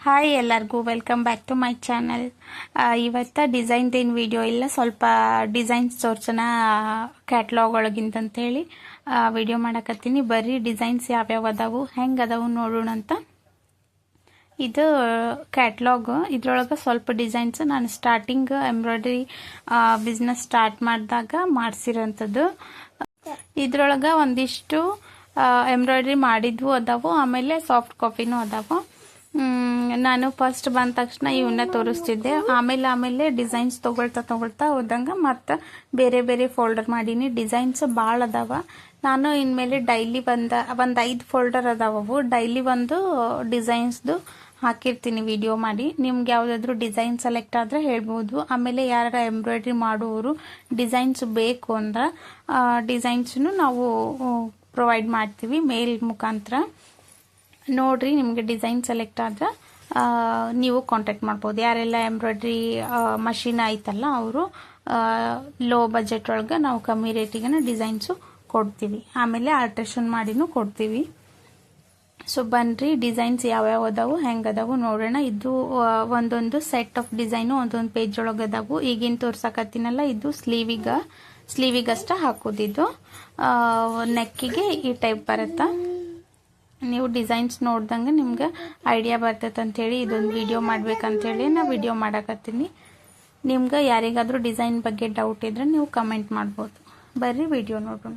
Hi ಎಲ್ಲರಿಗೂ welcome back to my channel. ಇವತ್ತು ಡಿಸೈನ್ದೇನು ವಿಡಿಯೋ ಇಲ್ಲ, ಸ್ವಲ್ಪ ಡಿಸೈನ್ಸ್ ತೋರ್ಸೋಣ ಕ್ಯಾಟ್ಲಾಗ್ ಒಳಗಿಂತಂತೇಳಿ ವಿಡಿಯೋ ಮಾಡಕತ್ತೀನಿ. ಬರ್ರಿ ಡಿಸೈನ್ಸ್ ಯಾವ್ಯಾವ ಅದಾವು ಹೆಂಗೆ ಅದಾವು ನೋಡೋಣ ಅಂತ. ಇದು ಕ್ಯಾಟ್ಲಾಗ್, ಇದ್ರೊಳಗೆ ಸ್ವಲ್ಪ ಡಿಸೈನ್ಸ್ ನಾನು ಸ್ಟಾರ್ಟಿಂಗ್ ಎಂಬ್ರಾಯ್ಡ್ರಿ ಬಿಸ್ನೆಸ್ ಸ್ಟಾರ್ಟ್ ಮಾಡಿದಾಗ ಮಾಡಿಸಿರೋಂಥದ್ದು. ಇದ್ರೊಳಗೆ ಒಂದಿಷ್ಟು ಎಂಬ್ರಾಯ್ಡ್ರಿ ಮಾಡಿದ್ವು ಅದಾವು, ಆಮೇಲೆ ಸಾಫ್ಟ್ ಕಾಪಿನೂ ಅದಾವು. ನಾನು ಫಸ್ಟ್ ಬಂದ ತಕ್ಷಣ ಇವನ್ನ ತೋರಿಸ್ತಿದ್ದೆ. ಆಮೇಲೆ ಡಿಸೈನ್ಸ್ ತೊಗೊಳ್ತಾ ಹೋದಂಗೆ ಮತ್ತು ಬೇರೆ ಬೇರೆ ಫೋಲ್ಡರ್ ಮಾಡೀನಿ. ಡಿಸೈನ್ಸ್ ಭಾಳ ಅದಾವ. ನಾನು ಇನ್ಮೇಲೆ ಡೈಲಿ ಒಂದು 5 ಫೋಲ್ಡರ್ ಅದಾವವು. ಡೈಲಿ ಒಂದು ಡಿಸೈನ್ಸ್ದು ಹಾಕಿರ್ತೀನಿ ವಿಡಿಯೋ ಮಾಡಿ. ನಿಮ್ಗೆ ಯಾವುದಾದ್ರೂ ಡಿಸೈನ್ ಸೆಲೆಕ್ಟ್ ಆದರೆ ಹೇಳ್ಬೋದು. ಆಮೇಲೆ ಯಾರ ಎಂಬ್ರಾಯ್ಡ್ರಿ ಮಾಡುವವರು ಡಿಸೈನ್ಸ್ ಬೇಕು ಅಂದ್ರೆ ಡಿಸೈನ್ಸ್ನು ನಾವು ಪ್ರೊವೈಡ್ ಮಾಡ್ತೀವಿ ಮೇಲ್ ಮುಖಾಂತರ. ನೋಡ್ರಿ, ನಿಮಗೆ ಡಿಸೈನ್ ಸೆಲೆಕ್ಟ್ ಆದ್ರೆ ನೀವು ಕಾಂಟ್ಯಾಕ್ಟ್ ಮಾಡ್ಬೋದು. ಯಾರೆಲ್ಲ ಎಂಬ್ರಾಯ್ಡ್ರಿ ಮಷಿನ್ ಐತಲ್ಲ ಅವರು ಲೋ ಬಜೆಟ್ ಒಳಗೆ ನಾವು ಕಮ್ಮಿ ರೇಟಿಗೆ ಡಿಸೈನ್ಸು ಕೊಡ್ತೀವಿ. ಆಮೇಲೆ ಆಲ್ಟ್ರೇಷನ್ ಮಾಡಿನೂ ಕೊಡ್ತೀವಿ. ಸೊ ಬನ್ರಿ, ಡಿಸೈನ್ಸ್ ಯಾವ್ಯಾವ ಅದಾವು ಹೆಂಗೆ ಅದಾವು ನೋಡೋಣ. ಇದು ಒಂದೊಂದು ಸೆಟ್ ಆಫ್ ಡಿಸೈನು ಒಂದೊಂದು ಪೇಜ್ ಒಳಗೆ ಅದಾವು. ಈಗಿನ ತೋರ್ಸಕತ್ತೀನಲ್ಲ, ಇದು ಸ್ಲೀವಿಗಷ್ಟ ಹಾಕೋದಿದ್ದು. ನೆಕ್ಕಿಗೆ ಈ ಟೈಪ್ ಬರುತ್ತೆ. ನೀವು ಡಿಸೈನ್ಸ್ ನೋಡ್ದಂಗೆ ನಿಮ್ಗೆ ಐಡಿಯಾ ಬರ್ತೈತೆ ಅಂಥೇಳಿ ಇದೊಂದು ವಿಡಿಯೋ ಮಾಡ್ಬೇಕಂತೇಳಿ ನಾ ವಿಡಿಯೋ ಮಾಡಕತ್ತೀನಿ. ನಿಮ್ಗೆ ಯಾರಿಗಾದ್ರೂ ಡಿಸೈನ್ ಬಗ್ಗೆ ಡೌಟ್ ಇದ್ರೆ ನೀವು ಕಮೆಂಟ್ ಮಾಡ್ಬೋದು. ಬರ್ರಿ ವಿಡಿಯೋ ನೋಡೋಣ.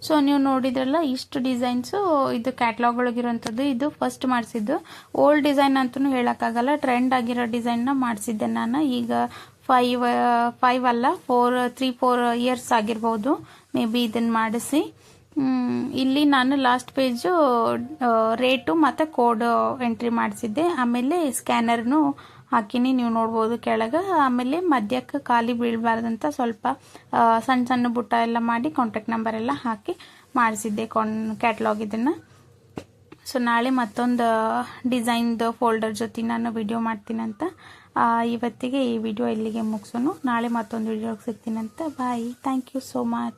ಸೊ ನೀವು ನೋಡಿದ್ರಲ್ಲ ಇಷ್ಟು ಡಿಸೈನ್ಸು ಇದು ಕ್ಯಾಟ್ಲಾಗ್ ಒಳಗಿರೋಂಥದ್ದು. ಇದು ಫಸ್ಟ್ ಮಾಡಿಸಿದ್ದು. ಓಲ್ಡ್ ಡಿಸೈನ್ ಅಂತೂ ಹೇಳೋಕ್ಕಾಗಲ್ಲ, ಟ್ರೆಂಡ್ ಆಗಿರೋ ಡಿಸೈನ್ನ ಮಾಡಿಸಿದ್ದೆ ನಾನು. ಈಗ 5 ಅಲ್ಲ 3-4 ಇಯರ್ಸ್ ಆಗಿರ್ಬೋದು ಮೇ ಬಿ ಇದನ್ನು ಮಾಡಿಸಿ. ಇಲ್ಲಿ ನಾನು ಲಾಸ್ಟ್ ಪೇಜು ರೇಟು ಮತ್ತು ಕೋಡ್ ಎಂಟ್ರಿ ಮಾಡಿಸಿದ್ದೆ. ಆಮೇಲೆ ಸ್ಕ್ಯಾನರ್ನು ಹಾಕಿನಿ, ನೀವು ನೋಡ್ಬೋದು ಕೆಳಗೆ. ಆಮೇಲೆ ಮಧ್ಯಕ್ಕೆ ಖಾಲಿ ಬೀಳಬಾರ್ದಂತ ಸ್ವಲ್ಪ ಸಣ್ಣ ಸಣ್ಣ ಬುಟ್ಟ ಎಲ್ಲ ಮಾಡಿ ಕಾಂಟ್ಯಾಕ್ಟ್ ನಂಬರ್ ಎಲ್ಲ ಹಾಕಿ ಮಾಡಿಸಿದ್ದೆ ಕ್ಯಾಟ್ಲಾಗ್ ಇದನ್ನು. ಸೊ ನಾಳೆ ಮತ್ತೊಂದು ಡಿಸೈನ್ದು ಫೋಲ್ಡರ್ ಜೊತೆ ನಾನು ವಿಡಿಯೋ ಮಾಡ್ತೀನಂತ. ಇವತ್ತಿಗೆ ಈ ವಿಡಿಯೋ ಇಲ್ಲಿಗೆ ಮುಗಿಸೋನು. ನಾಳೆ ಮತ್ತೊಂದು ವಿಡಿಯೋಗೆ ಸಿಗ್ತೀನಂತ. Bye. Thank you so much.